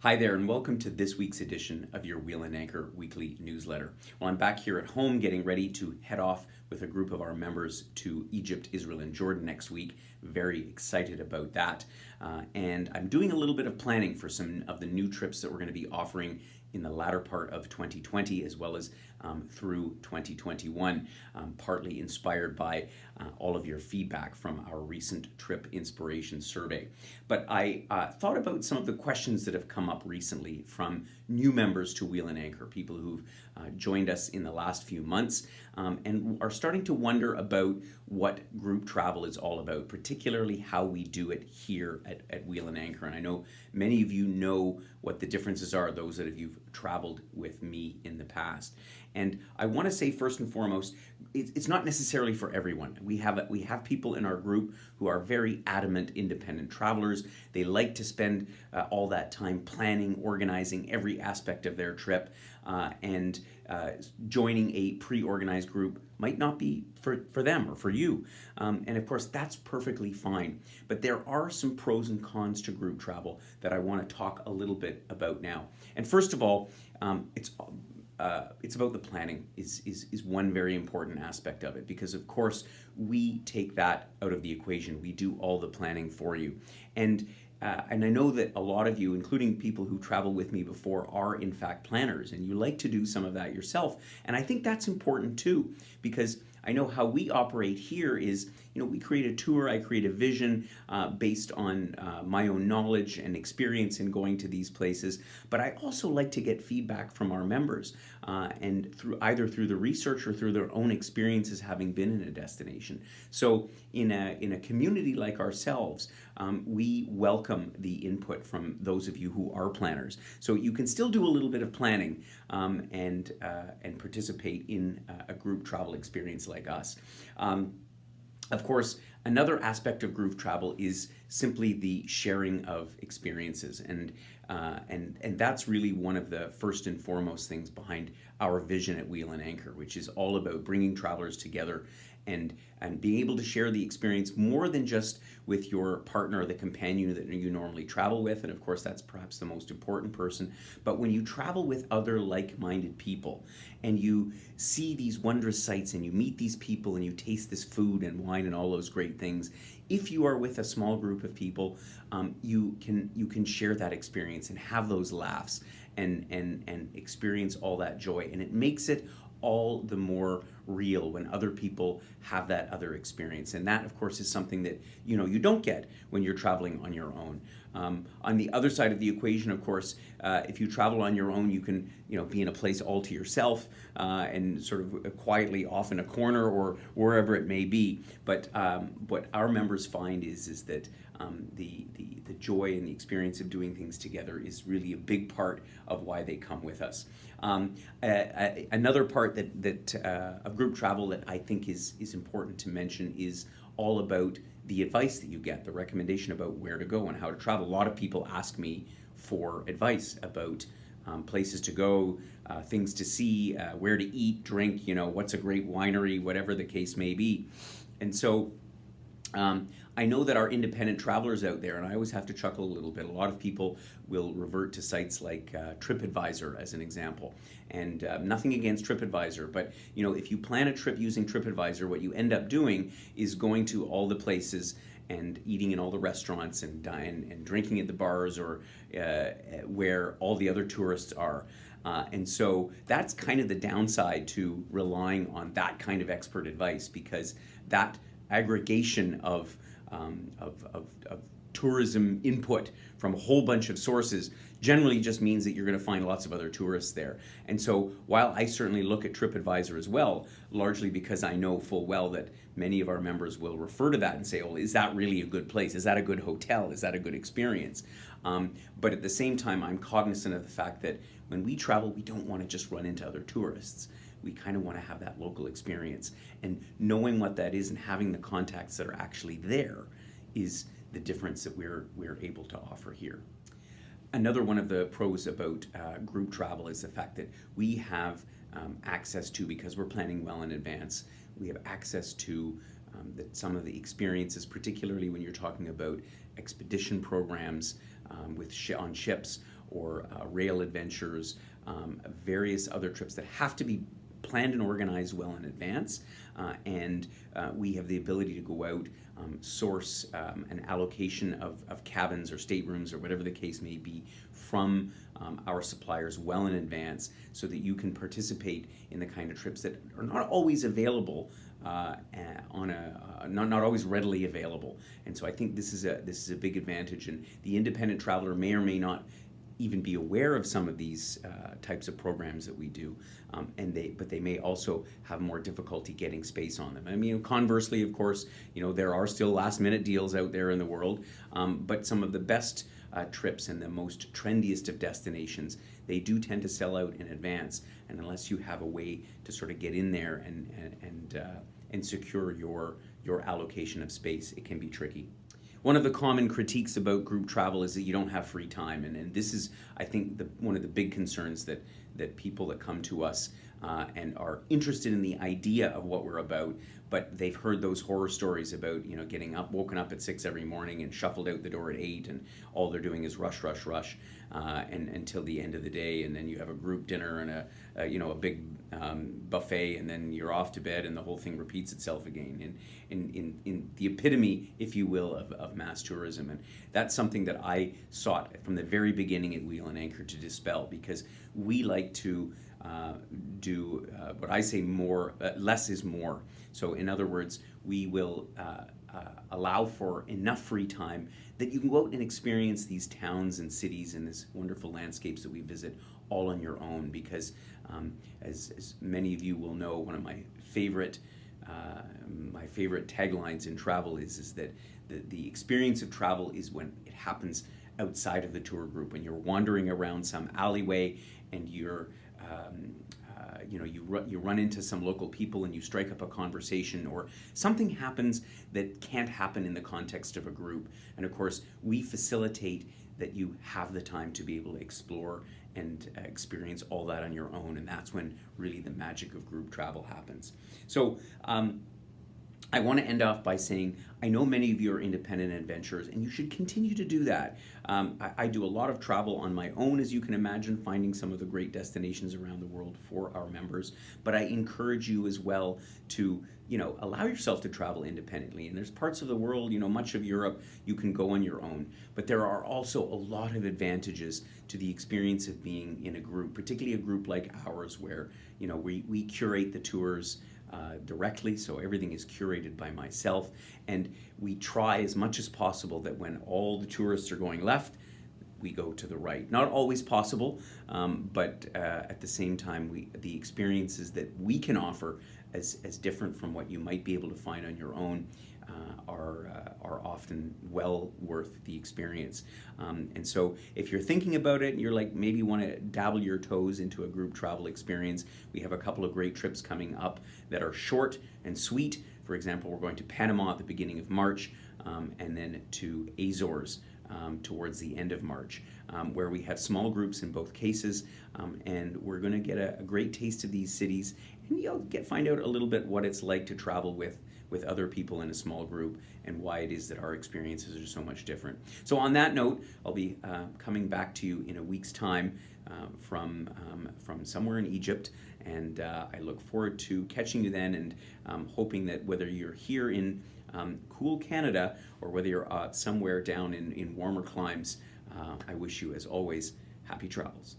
Hi there, and welcome to this week's edition of your Wheel and Anchor weekly newsletter. Well, I'm back here at home getting ready to head off with a group of our members to Egypt, Israel, and Jordan next week. Very excited about that. And I'm doing a little bit of planning for some of the new trips that we're going to be offering in the latter part of 2020 as well as through 2021, partly inspired by all of your feedback from our recent trip inspiration survey. But I thought about some of the questions that have come up recently from new members to Wheel and Anchor, people who've joined us in the last few months and are starting to wonder about what group travel is all about, particularly how we do it here at Wheel and Anchor. And I know many of you know what the differences are, those that you've traveled with me in the past. And I want to say first and foremost, it's not necessarily for everyone. We have people in our group who are very adamant independent travelers. They like to spend all that time planning, organizing every aspect of their trip, and joining a pre-organized group might not be for them or for you. And of course, that's perfectly fine. But there are some pros and cons to group travel that I want to talk a little bit about now. And first of all, it's about the planning is one very important aspect of it, because of course we take that out of the equation. We do all the planning for you. And I know that a lot of you, including people who traveled with me before, are in fact planners, and you like to do some of that yourself. And I think that's important too, because I know how we operate here is, we create a tour, I create a vision based on my own knowledge and experience in going to these places. But I also like to get feedback from our members, and either through the research or through their own experiences having been in a destination. So in a community like ourselves, we welcome the input from those of you who are planners. So you can still do a little bit of planning and participate in a group travel experience like us. Of course, another aspect of group travel is simply the sharing of experiences, and that's really one of the first and foremost things behind our vision at Wheel and Anchor, which is all about bringing travelers together and being able to share the experience more than just with your partner or the companion that you normally travel with. And of course, that's perhaps the most important person. But when you travel with other like-minded people and you see these wondrous sights and you meet these people and you taste this food and wine and all those great things, if you are with a small group of people, you can share that experience and have those laughs and experience all that joy. And it makes it all the more real when other people have that other experience. And that, of course, is something that you don't get when you're traveling on your own. On the other side of the equation, of course, if you travel on your own, you can be in a place all to yourself and sort of quietly off in a corner or wherever it may be. But what our members find is that the joy and the experience of doing things together is really a big part of why they come with us. Another part that of group travel that I think is important to mention is all about the advice that you get, the recommendation about where to go and how to travel. A lot of people ask me for advice about places to go, things to see, where to eat, drink, what's a great winery, whatever the case may be. And so I know that our independent travelers out there, and I always have to chuckle a little bit, a lot of people will revert to sites like TripAdvisor as an example. And nothing against TripAdvisor, but if you plan a trip using TripAdvisor, what you end up doing is going to all the places and eating in all the restaurants and drinking at the bars or where all the other tourists are. And so that's kind of the downside to relying on that kind of expert advice, because that aggregation of tourism input from a whole bunch of sources generally just means that you're going to find lots of other tourists there. And so while I certainly look at TripAdvisor as well, largely because I know full well that many of our members will refer to that and say, oh, is that really a good place? Is that a good hotel? Is that a good experience? But at the same time, I'm cognizant of the fact that when we travel, we don't want to just run into other tourists. We kind of want to have that local experience. And knowing what that is and having the contacts that are actually there is the difference that we're able to offer here. Another one of the pros about group travel is the fact that we have access to, because we're planning well in advance, we have access to some of the experiences, particularly when you're talking about expedition programs on ships, or rail adventures, various other trips that have to be planned and organized well in advance. And we have the ability to go out, source an allocation of cabins or staterooms or whatever the case may be from our suppliers well in advance, so that you can participate in the kind of trips that are not always available, not always readily available. And so I think this is a big advantage, and the independent traveler may or may not even be aware of some of these types of programs that we do, but they may also have more difficulty getting space on them. I mean, conversely, of course, there are still last-minute deals out there in the world, but some of the best trips and the most trendiest of destinations, they do tend to sell out in advance, and unless you have a way to sort of get in there and secure your allocation of space, it can be tricky. One of the common critiques about group travel is that you don't have free time, and this is, I think, one of the big concerns that people that come to us and are interested in the idea of what we're about, but they've heard those horror stories about getting woken up at 6 every morning and shuffled out the door at 8, and all they're doing is rush and until the end of the day, and then you have a group dinner and a big buffet, and then you're off to bed, and the whole thing repeats itself again in the epitome, if you will, of mass tourism. And that's something that I sought from the very beginning at Wheel and Anchor to dispel, because we like to do what I say less is more. So in other words, we will allow for enough free time that you can go out and experience these towns and cities and these wonderful landscapes that we visit all on your own. Because as many of you will know, one of my favorite taglines in travel is that the experience of travel is when it happens outside of the tour group, when you're wandering around some alleyway and you run into some local people and you strike up a conversation, or something happens that can't happen in the context of a group. And of course, we facilitate that you have the time to be able to explore and experience all that on your own, and that's when really the magic of group travel happens. So I want to end off by saying, I know many of you are independent adventurers, and you should continue to do that. I do a lot of travel on my own, as you can imagine, finding some of the great destinations around the world for our members. But I encourage you as well to, allow yourself to travel independently. And there's parts of the world, much of Europe, you can go on your own. But there are also a lot of advantages to the experience of being in a group, particularly a group like ours, where, we curate the tours directly, so everything is curated by myself, and we try as much as possible that when all the tourists are going left, we go to the right. Not always possible, but at the same time, the experiences that we can offer as different from what you might be able to find on your own are often well worth the experience. And so if you're thinking about it and you're like, maybe want to dabble your toes into a group travel experience, we have a couple of great trips coming up that are short and sweet. For example, we're going to Panama at the beginning of March, and then to Azores towards the end of March, where we have small groups in both cases, and we're going to get a great taste of these cities, and you'll find out a little bit what it's like to travel with other people in a small group, and why it is that our experiences are so much different. So on that note, I'll be coming back to you in a week's time from somewhere in Egypt, and I look forward to catching you then, and hoping that whether you're here in cool Canada or whether you're somewhere down in warmer climes, I wish you, as always, happy travels.